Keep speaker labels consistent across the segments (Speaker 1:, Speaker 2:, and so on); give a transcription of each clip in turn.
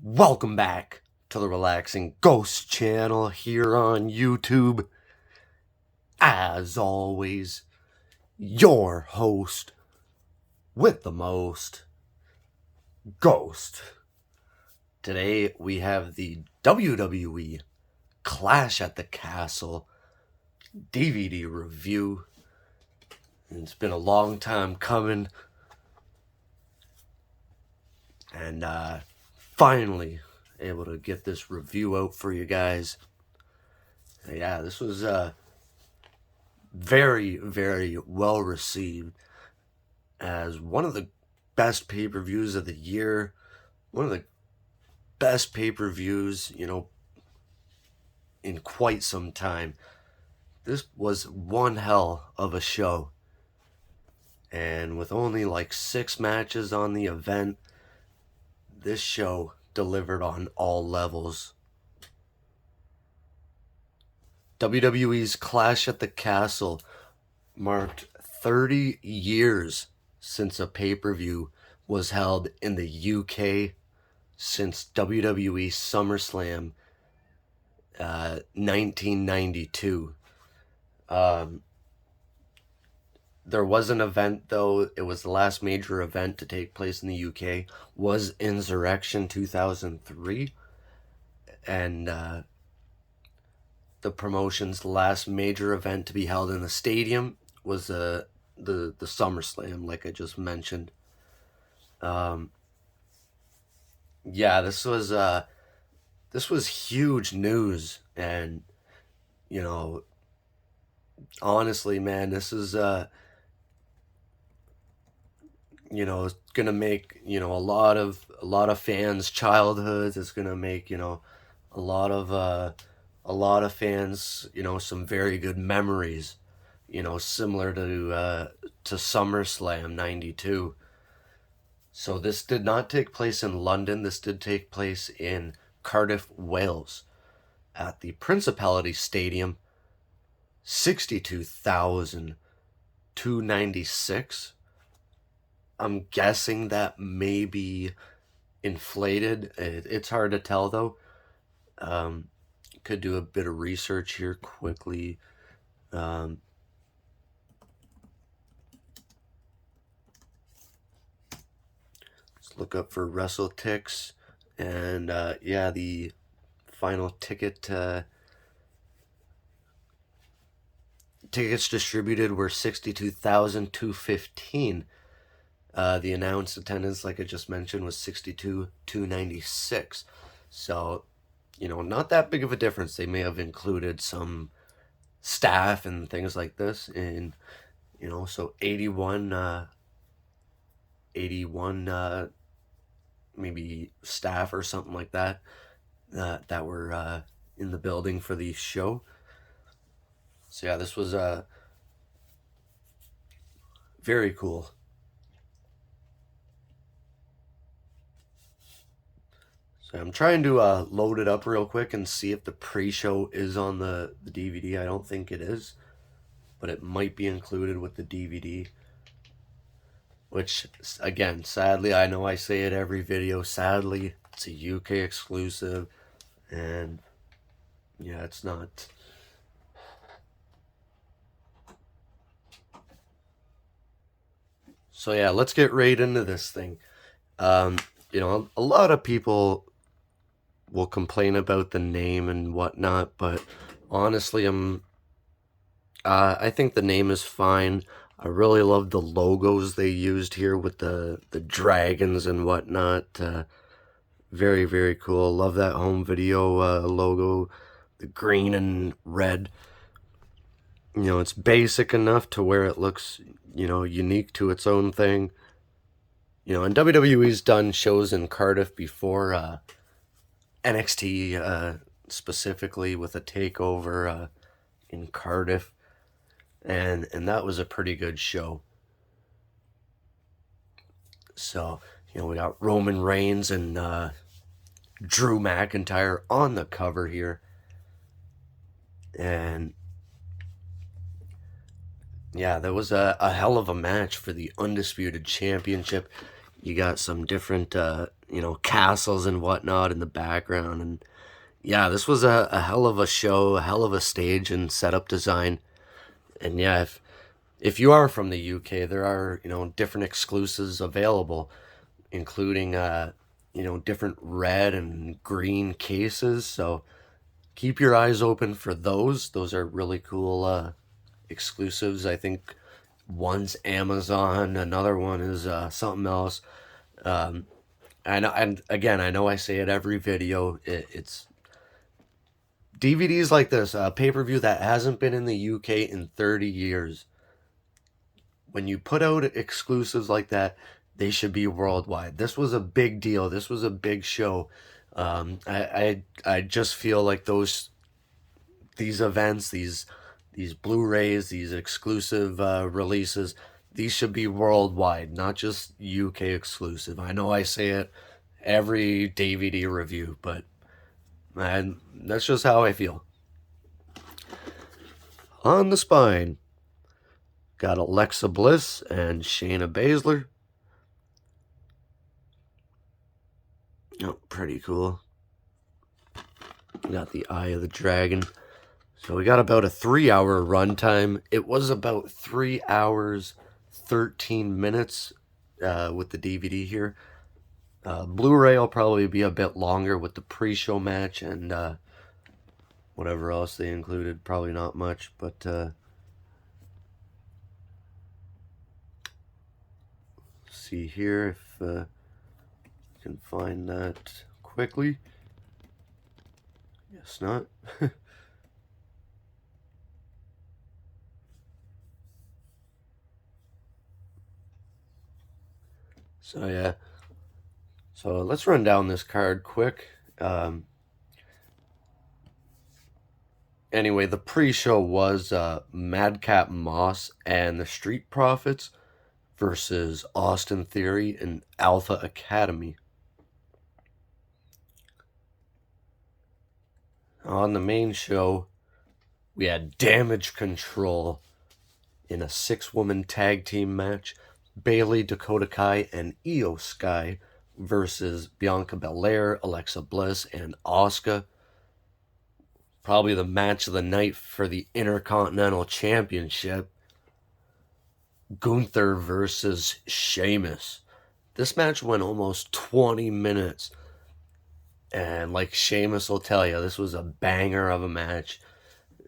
Speaker 1: Welcome back to the Relaxing Ghost channel here on YouTube. As always, your host with the most, Ghost. Today we have the WWE Clash at the Castle DVD review. It's been a long time coming. And finally able to get this review out for you guys. Yeah, this was very, very well received as one of the best pay-per-views of the year. One of the best pay-per-views, in quite some time. This was one hell of a show. And with only like 6 matches on the event, this show delivered on all levels. WWE's Clash at the Castle marked 30 years since a pay-per-view was held in the UK since WWE SummerSlam 1992. There was an event, though. It was the last major event to take place in the UK, was Insurrection 2003. And the promotion's last major event to be held in the stadium was the SummerSlam, like I just mentioned. Yeah, this was huge news, and honestly, man, this is it's gonna make a lot of fans' childhoods. It's gonna make a lot of fans some very good memories, similar to SummerSlam '92. So this did not take place in London. This did take place in Cardiff, Wales, at the Principality Stadium. 62,296. I'm guessing that may be inflated. It's hard to tell, though. Could do a bit of research here quickly. Let's look up for WrestleTix. And yeah, the final tickets distributed were 62,215. The announced attendance, like I just mentioned, was 62,296. So, not that big of a difference. They may have included some staff and things like this in, so 81 maybe staff or something like that that were in the building for the show. So yeah, this was very cool. So I'm trying to load it up real quick and see if the pre-show is on the DVD. I don't think it is, but it might be included with the DVD. Which, again, sadly, I know I say it every video, sadly, it's a UK exclusive, and yeah, it's not. So yeah, let's get right into this thing. A lot of people will complain about the name and whatnot, but honestly, I think the name is fine. I really love the logos they used here with the dragons and whatnot. Very, very cool. Love that home video logo, the green and red. It's basic enough to where it looks, unique to its own thing. And WWE's done shows in Cardiff before, NXT specifically with a takeover in Cardiff. And that was a pretty good show. So, we got Roman Reigns and Drew McIntyre on the cover here. And yeah, that was a hell of a match for the Undisputed Championship. You got some different castles and whatnot in the background. And yeah, this was a hell of a show, a hell of a stage and setup design. And yeah, if you are from the UK, there are, different exclusives available, including, different red and green cases. So keep your eyes open for those. Those are really cool exclusives. I think one's Amazon, another one is something else. Um, I know, and again, I know I say it every video. It's DVDs like this, pay per view that hasn't been in the UK in 30 years. When you put out exclusives like that, they should be worldwide. This was a big deal. This was a big show. I just feel like these events, these Blu-rays, these exclusive releases, these should be worldwide, not just UK exclusive. I know I say it every DVD review, but that's just how I feel. On the spine, got Alexa Bliss and Shayna Baszler. Oh, pretty cool. Got the Eye of the Dragon. So we got about a 3-hour runtime. It was about 3 hours, 13 minutes with the DVD here. Blu-ray will probably be a bit longer with the pre-show match and whatever else they included. Probably not much, but see here if I can find that quickly. Guess not. So yeah. So let's run down this card quick. Anyway, the pre-show was Madcap Moss and the Street Profits versus Austin Theory and Alpha Academy. On the main show, we had Damage Control in a 6-woman tag team match. Bailey, Dakota Kai, and Io Sky versus Bianca Belair, Alexa Bliss, and Asuka. Probably the match of the night for the Intercontinental Championship. Gunther versus Sheamus. This match went almost 20 minutes. And like Sheamus will tell you, this was a banger of a match.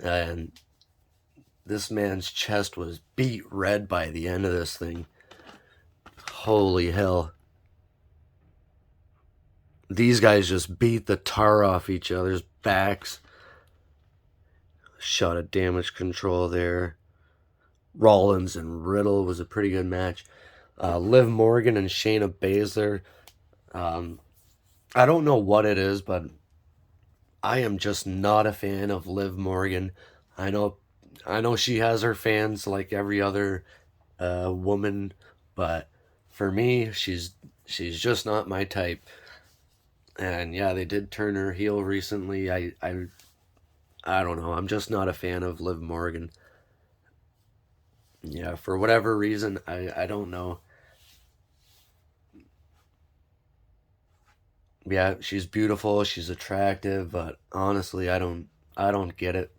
Speaker 1: And this man's chest was beat red by the end of this thing. Holy hell. These guys just beat the tar off each other's backs. Shot of Damage Control there. Rollins and Riddle was a pretty good match. Liv Morgan and Shayna Baszler. I don't know what it is, but I am just not a fan of Liv Morgan. I know she has her fans like every other woman, but for me, she's just not my type. And yeah, they did turn her heel recently. I don't know. I'm just not a fan of Liv Morgan. Yeah, for whatever reason, I don't know. Yeah, she's beautiful, she's attractive, but honestly, I don't get it.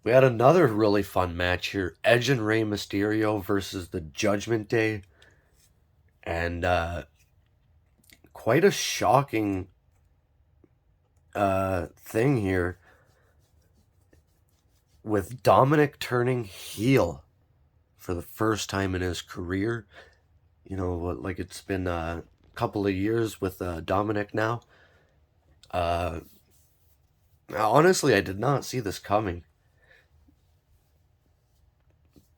Speaker 1: We had another really fun match here. Edge and Rey Mysterio versus the Judgment Day. And quite a shocking thing here with Dominic turning heel for the first time in his career. Like it's been a couple of years with Dominic now. Uh, Honestly, I did not see this coming.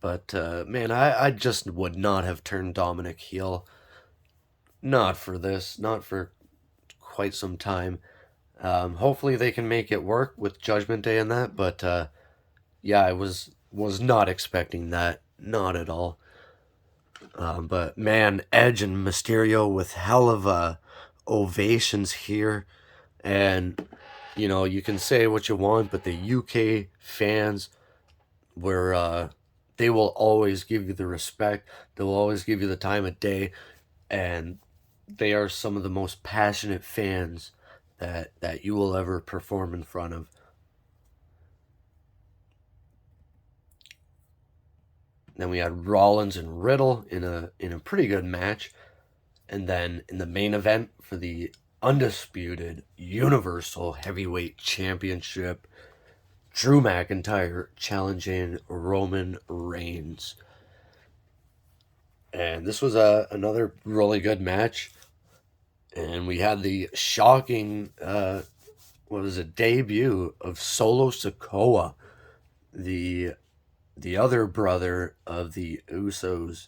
Speaker 1: But man, I just would not have turned Dominic heel. Not for this, not for quite some time. Hopefully they can make it work with Judgment Day and that, but yeah, I was not expecting that, not at all. But man, Edge and Mysterio with hell of ovations here, and you can say what you want, but the UK fans were they will always give you the respect. They'll always give you the time of day, and they are some of the most passionate fans that you will ever perform in front of. Then we had Rollins and Riddle in a pretty good match. And then in the main event for the undisputed Universal Heavyweight Championship, Drew McIntyre challenging Roman Reigns. And this was another really good match. And we had the shocking, what was it, debut of Solo Sikoa, the the other brother of the Usos.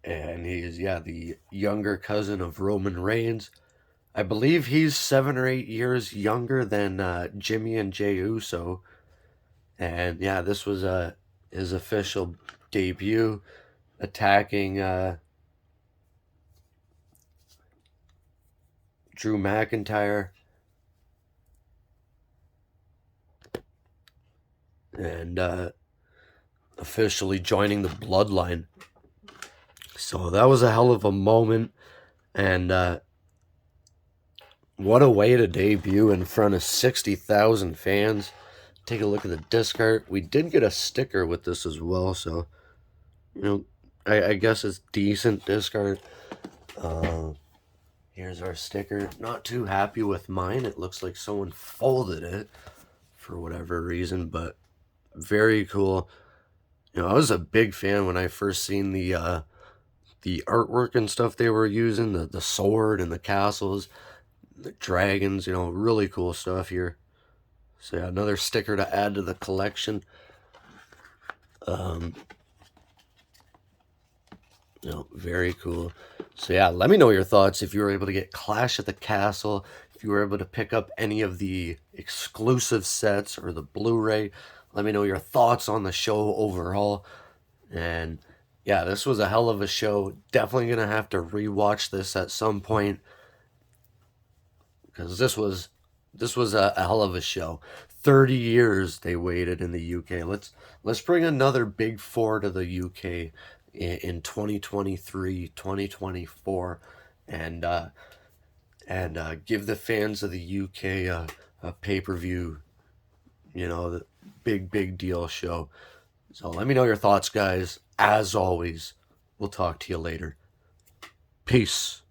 Speaker 1: And he is, yeah, the younger cousin of Roman Reigns. I believe he's 7 or 8 years younger than Jimmy and Jey Uso. And yeah, this was his official debut, attacking Drew McIntyre. And officially joining the bloodline. So that was a hell of a moment. And what a way to debut in front of 60,000 fans. Take a look at the disc art. We did get a sticker with this as well, so, you know, I guess it's decent disc art. Here's our sticker. Not too happy with mine. It looks like someone folded it for whatever reason, but very cool. You know, I was a big fan when I first seen the artwork and stuff they were using, the sword and the castles, the dragons, you know, really cool stuff here. So yeah, another sticker to add to the collection. You know, very cool. So yeah, let me know your thoughts if you were able to get Clash at the Castle, if you were able to pick up any of the exclusive sets or the Blu-ray. Let me know your thoughts on the show overall. And yeah, this was a hell of a show. Definitely gonna have to rewatch this at some point because this was a hell of a show. 30 years they waited in the UK. Let's bring another big four to the UK in 2023, 2024, and give the fans of the UK a pay-per-view, you know, the big deal show. So let me know your thoughts, guys. As always, we'll talk to you later. Peace.